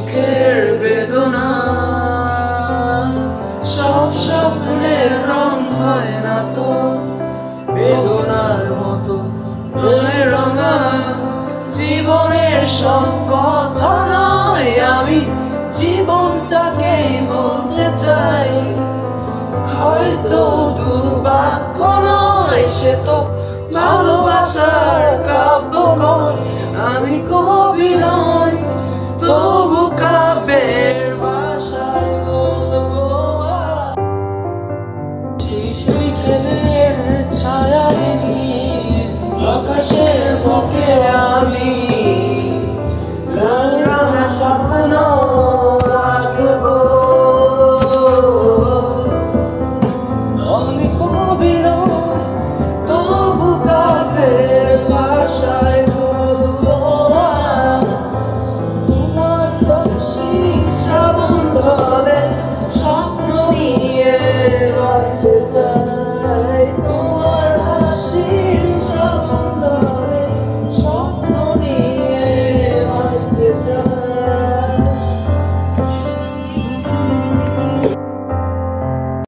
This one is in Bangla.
দুঃখের বেদনা সব স্বপ্নের রং হয় না তো বেদনার মতো নয় রঙা জীবনের সব কথা নয় আমি জীবনটাকে বলতে চাই হয়তো দুর্ভাগ্য নয় সে তো ভালোবাসার কাব্য নয় আমি কবি নয় তবু কাব্যের ভাষায় বলবো শিশুই খেলের ছায়ায় নিয়ে আকাশের বুকে আমি লাল রাঙা স্বপ্ন রাখবো আমি কবি নয় তবু কাব্যের ভাষায় বলবো তোমার হাসি শ্রাবণ ঢলে স্বপ্ন নিয়ে বাঁচতে চাই তোমার হাসি শ্রাবণ ঢলে স্বপ্ন নিয়ে বাঁচতে চাই